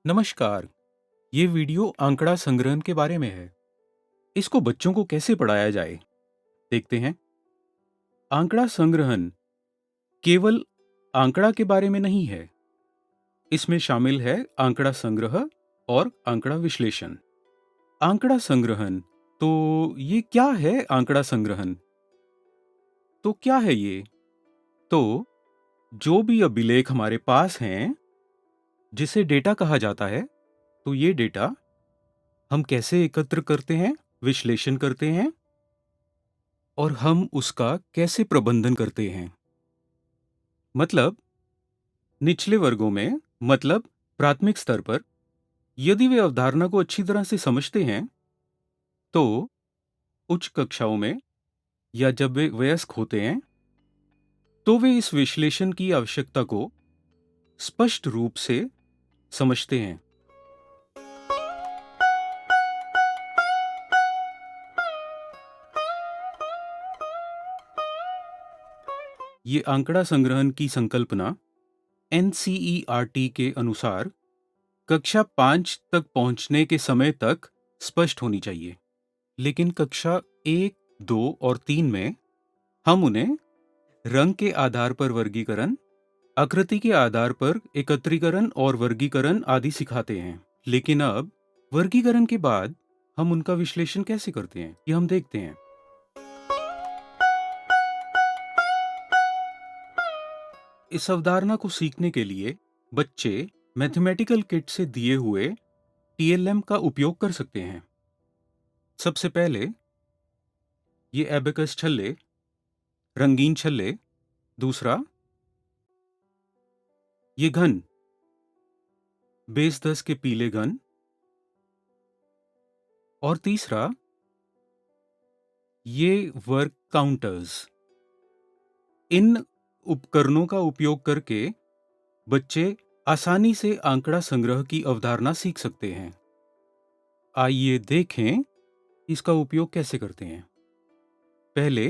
नमस्कार। ये वीडियो आंकड़ा संग्रहण के बारे में है। इसको बच्चों को कैसे पढ़ाया जाए, देखते हैं। आंकड़ा संग्रहण केवल आंकड़ा के बारे में नहीं है। इसमें शामिल है आंकड़ा संग्रह और आंकड़ा विश्लेषण। आंकड़ा संग्रहण, तो ये क्या है आंकड़ा संग्रहण? तो क्या है ये? तो जो भी अभिलेख हमारे पास हैं, जिसे डेटा कहा जाता है, तो ये डेटा हम कैसे एकत्र करते हैं, विश्लेषण करते हैं और हम उसका कैसे प्रबंधन करते हैं। मतलब निचले वर्गों में, मतलब प्राथमिक स्तर पर, यदि वे अवधारणा को अच्छी तरह से समझते हैं, तो उच्च कक्षाओं में या जब वे वयस्क होते हैं, तो वे इस विश्लेषण की आवश्यकता को स्पष्ट रूप से समझते हैं। ये आंकड़ा संग्रहण की संकल्पना एनसीईआरटी के अनुसार कक्षा 5 तक पहुंचने के समय तक स्पष्ट होनी चाहिए। लेकिन कक्षा 1, 2 और 3 में हम उन्हें रंग के आधार पर वर्गीकरण, आकृति के आधार पर एकत्रीकरण और वर्गीकरण आदि सिखाते हैं। लेकिन अब वर्गीकरण के बाद हम उनका विश्लेषण कैसे करते हैं, ये हम देखते हैं। इस अवधारणा को सीखने के लिए बच्चे मैथमेटिकल किट से दिए हुए टीएलएम का उपयोग कर सकते हैं। सबसे पहले ये एबेकस छल्ले, रंगीन छल्ले। दूसरा, ये घन, बेस 10 के पीले घन। और तीसरा, ये वर्क काउंटर्स। इन उपकरणों का उपयोग करके बच्चे आसानी से आंकड़ा संग्रह की अवधारणा सीख सकते हैं। आइए देखें इसका उपयोग कैसे करते हैं। पहले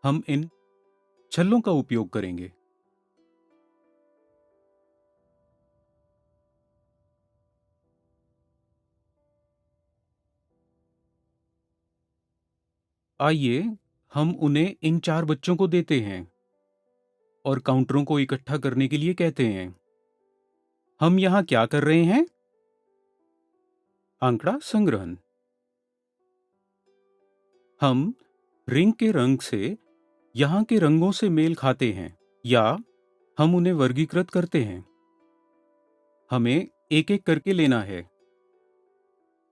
हम इन छल्लों का उपयोग करेंगे। आइए हम उन्हें इन 4 बच्चों को देते हैं और काउंटरों को इकट्ठा करने के लिए कहते हैं। हम यहां क्या कर रहे हैं? आंकड़ा संग्रहण। हम रिंग के रंग से यहाँ के रंगों से मेल खाते हैं या हम उन्हें वर्गीकृत करते हैं। हमें एक एक करके लेना है।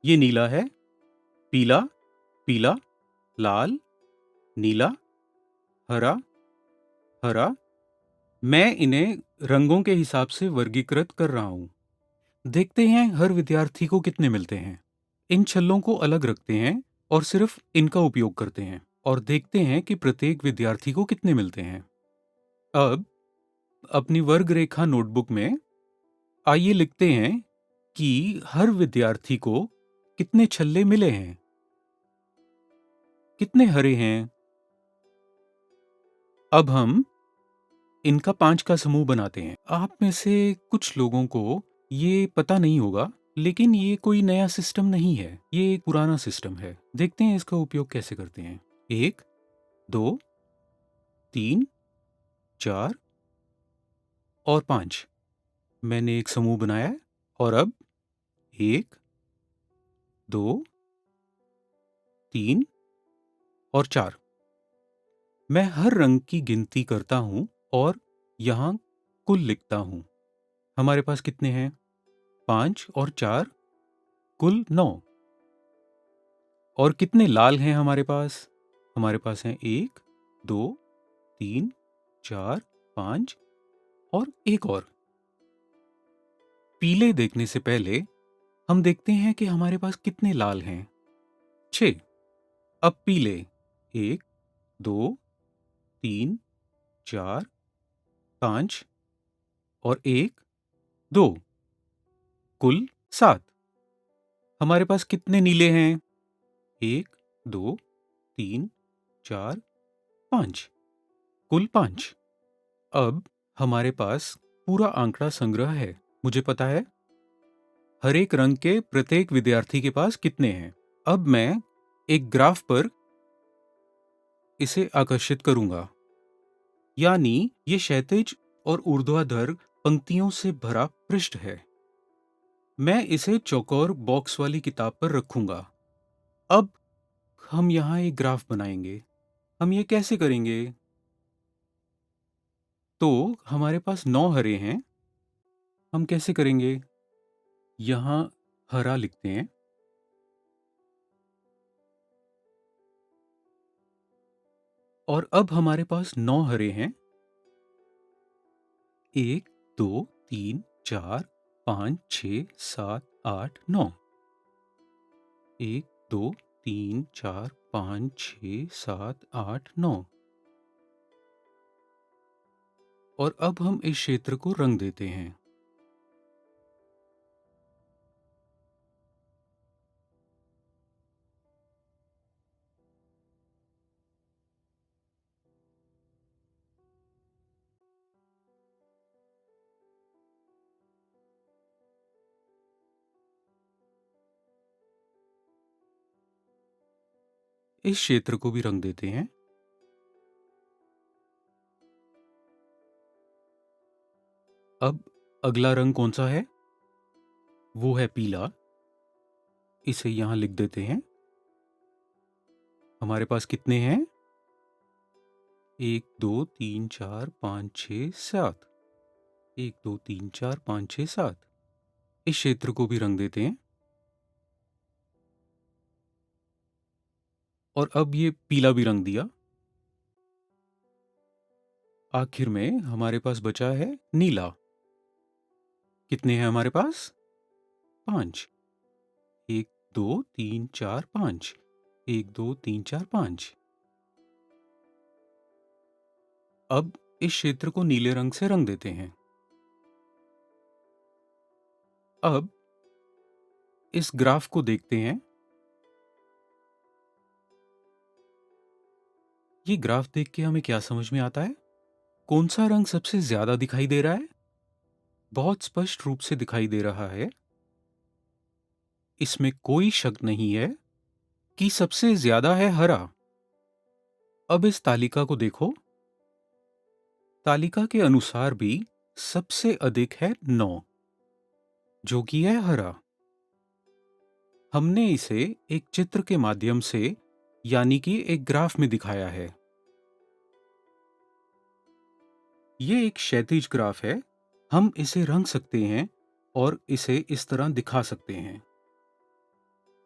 ये नीला है, पीला, पीला, लाल, नीला, हरा, हरा। मैं इन्हें रंगों के हिसाब से वर्गीकृत कर रहा हूं। देखते हैं हर विद्यार्थी को कितने मिलते हैं। इन छल्लों को अलग रखते हैं और सिर्फ इनका उपयोग करते हैं और देखते हैं कि प्रत्येक विद्यार्थी को कितने मिलते हैं। अब अपनी वर्ग रेखा नोटबुक में आइए लिखते हैं कि हर विद्यार्थी को कितने छल्ले मिले हैं। कितने हरे हैं? अब हम इनका 5 का समूह बनाते हैं। आप में से कुछ लोगों को ये पता नहीं होगा, लेकिन ये कोई नया सिस्टम नहीं है। ये एक पुराना सिस्टम है। देखते हैं इसका उपयोग कैसे करते हैं। 1, 2, 3, 4 और 5। मैंने एक समूह बनाया है और अब 1, 2, 3 और 4। मैं हर रंग की गिनती करता हूं और यहां कुल लिखता हूं। हमारे पास कितने हैं? 5 और 4, कुल 9। और कितने लाल हैं हमारे पास? हमारे पास हैं 1, 2, 3, 4, 5 और एक और। पीले देखने से पहले हम देखते हैं कि हमारे पास कितने लाल हैं। 6। अब पीले 1, 2, 3, 4, 5 और 1, 2, कुल 7। हमारे पास कितने नीले हैं? 1, 2, 3, 4, 5, कुल 5। अब हमारे पास पूरा आंकड़ा संग्रह है। मुझे पता है हर एक रंग के प्रत्येक विद्यार्थी के पास कितने हैं। अब मैं एक ग्राफ पर इसे आकर्षित करूंगा, यानी ये क्षैतिज और ऊर्ध्वाधर पंक्तियों से भरा पृष्ठ है। मैं इसे चौकोर बॉक्स वाली किताब पर रखूंगा। अब हम यहाँ एक ग्राफ बनाएंगे। हम ये कैसे करेंगे? तो हमारे पास 9 हरे हैं। हम कैसे करेंगे? यहाँ हरा लिखते हैं, और अब हमारे पास 9 हरे हैं। 1 2 3 4 5 6 7 8 9। 1 2 3 4 5 6 7 8 9। और अब हम इस क्षेत्र को रंग देते हैं। इस क्षेत्र को भी रंग देते हैं। अब अगला रंग कौन सा है? वो है पीला। इसे यहां लिख देते हैं। हमारे पास कितने हैं? 1 2 3 4 5 6 7। 1 2 3 4 5 6 7। इस क्षेत्र को भी रंग देते हैं। और अब ये पीला भी रंग दिया। आखिर में हमारे पास बचा है नीला। कितने हैं हमारे पास? 5। 1 2 3 4 5। 1 2 3 4 5। अब इस क्षेत्र को नीले रंग से रंग देते हैं। अब इस ग्राफ को देखते हैं। ये ग्राफ देख के हमें क्या समझ में आता है? कौन सा रंग सबसे ज्यादा दिखाई दे रहा है? बहुत स्पष्ट रूप से दिखाई दे रहा है। इसमें कोई शक नहीं है कि सबसे ज्यादा है हरा। अब इस तालिका को देखो। तालिका के अनुसार भी सबसे अधिक है 9, जो कि है हरा। हमने इसे एक चित्र के माध्यम से, यानी कि एक ग्राफ में दिखाया है। ये एक क्षैतिज ग्राफ है। हम इसे रंग सकते हैं और इसे इस तरह दिखा सकते हैं।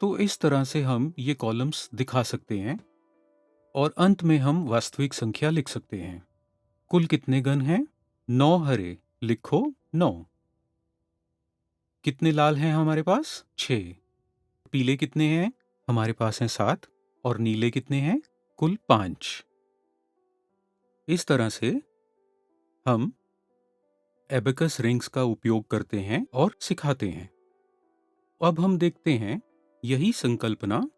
तो इस तरह से हम ये कॉलम्स दिखा सकते हैं और अंत में हम वास्तविक संख्या लिख सकते हैं। कुल कितने गण हैं? 9 हरे। लिखो 9। कितने लाल हैं हमारे पास? 6। पीले कितने हैं? हमारे पास हैं 7। और नीले कितने हैं? कुल 5। इस तरह से हम एबेकस रिंग्स का उपयोग करते हैं और सिखाते हैं। अब हम देखते हैं यही संकल्पना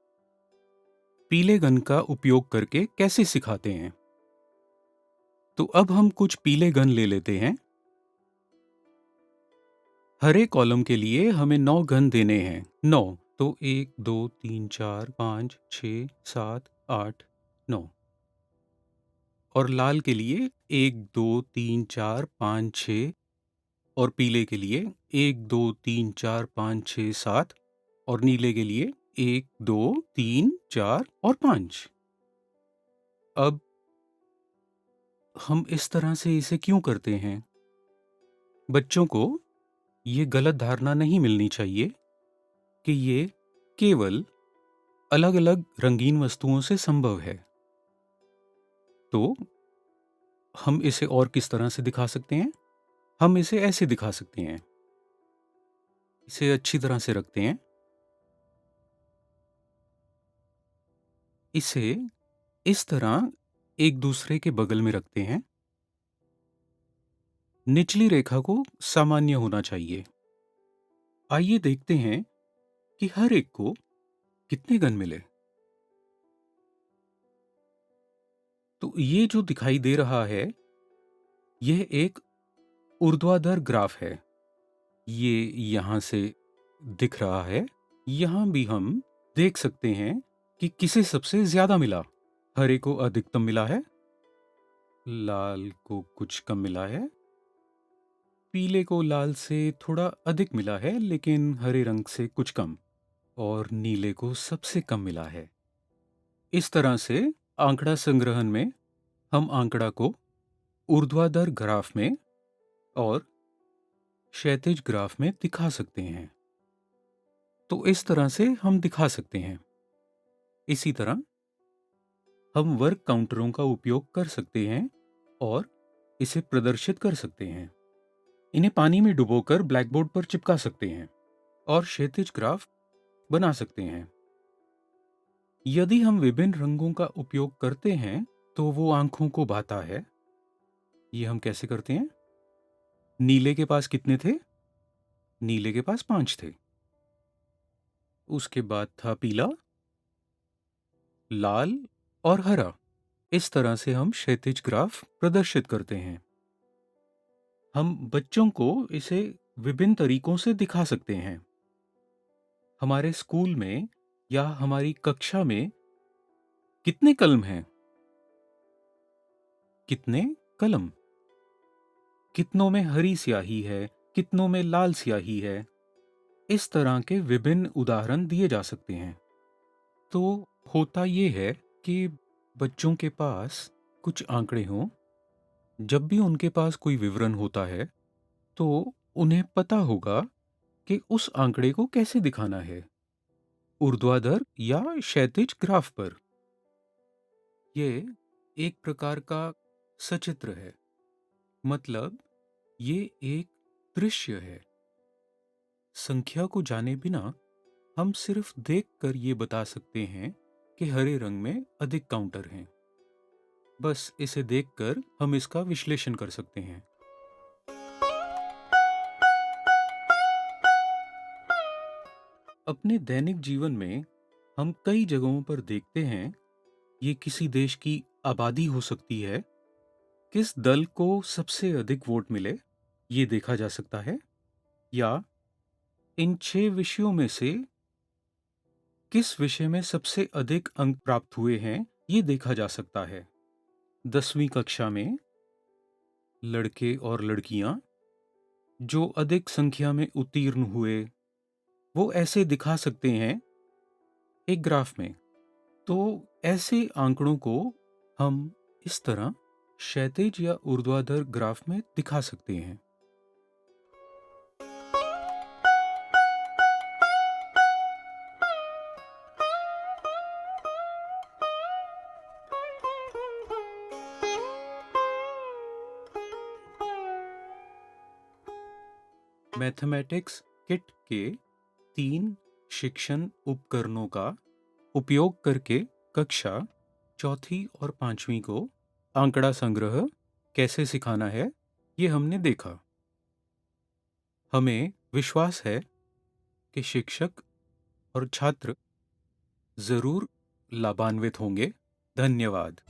पीले गन का उपयोग करके कैसे सिखाते हैं। तो अब हम कुछ पीले गन ले लेते हैं। हरे कॉलम के लिए हमें 9 गन देने हैं। 9। तो 1 2 3 4 5 6 7 8 9। और लाल के लिए 1 2 3 4 5 6। और पीले के लिए 1 2 3 4 5 6 7। और नीले के लिए 1 2 3 4 और 5। अब हम इस तरह से इसे क्यों करते हैं? बच्चों को ये गलत धारणा नहीं मिलनी चाहिए कि ये केवल अलग-अलग रंगीन वस्तुओं से संभव है। तो हम इसे और किस तरह से दिखा सकते हैं? हम इसे ऐसे दिखा सकते हैं। इसे अच्छी तरह से रखते हैं। इसे इस तरह एक दूसरे के बगल में रखते हैं। निचली रेखा को सामान्य होना चाहिए। आइए देखते हैं कि हर एक को कितने गण मिले। तो ये जो दिखाई दे रहा है, यह एक ऊर्ध्वाधर ग्राफ है। ये यहाँ से दिख रहा है, यहाँ भी हम देख सकते हैं कि किसे सबसे ज्यादा मिला। हरे को अधिकतम मिला है, लाल को कुछ कम मिला है, पीले को लाल से थोड़ा अधिक मिला है लेकिन हरे रंग से कुछ कम, और नीले को सबसे कम मिला है। इस तरह से आंकड़ा संग्रहण में हम आंकड़ा को ऊर्ध्वाधर ग्राफ में और क्षैतिज ग्राफ में दिखा सकते हैं। तो इस तरह से हम दिखा सकते हैं। इसी तरह हम वर्ग काउंटरों का उपयोग कर सकते हैं और इसे प्रदर्शित कर सकते हैं। इन्हें पानी में डुबोकर ब्लैकबोर्ड पर चिपका सकते हैं और क्षैतिज ग्राफ बना सकते हैं। यदि हम विभिन्न रंगों का उपयोग करते हैं तो वो आंखों को भाता है। ये हम कैसे करते हैं? नीले के पास कितने थे? नीले के पास 5 थे। उसके बाद था पीला, लाल और हरा। इस तरह से हम क्षैतिज ग्राफ प्रदर्शित करते हैं। हम बच्चों को इसे विभिन्न तरीकों से दिखा सकते हैं। हमारे स्कूल में या हमारी कक्षा में कितने कलम हैं? कितने कलम? कितनों में हरी स्याही है, कितनों में लाल स्याही है? इस तरह के विभिन्न उदाहरण दिए जा सकते हैं। तो होता ये है कि बच्चों के पास कुछ आंकड़े हों, जब भी उनके पास कोई विवरण होता है तो उन्हें पता होगा कि उस आंकड़े को कैसे दिखाना है, ऊर्ध्वाधर या क्षैतिज ग्राफ पर। ये एक प्रकार का सचित्र है, मतलब ये एक दृश्य है। संख्या को जाने बिना हम सिर्फ देखकर ये बता सकते हैं कि हरे रंग में अधिक काउंटर हैं। बस इसे देखकर हम इसका विश्लेषण कर सकते हैं। अपने दैनिक जीवन में हम कई जगहों पर देखते हैं, ये किसी देश की आबादी हो सकती है, किस दल को सबसे अधिक वोट मिले ये देखा जा सकता है, या इन 6 विषयों में से किस विषय में सबसे अधिक अंक प्राप्त हुए हैं ये देखा जा सकता है। 10वीं कक्षा में लड़के और लड़कियां जो अधिक संख्या में उत्तीर्ण हुए वो ऐसे दिखा सकते हैं एक ग्राफ में। तो ऐसे आंकड़ों को हम इस तरह क्षैतिज या ऊर्ध्वाधर ग्राफ में दिखा सकते हैं। मैथमेटिक्स किट के 3 शिक्षण उपकरणों का उपयोग करके कक्षा चौथी और 5वीं को आंकड़ा संग्रह कैसे सिखाना है ये हमने देखा। हमें विश्वास है कि शिक्षक और छात्र जरूर लाभान्वित होंगे। धन्यवाद।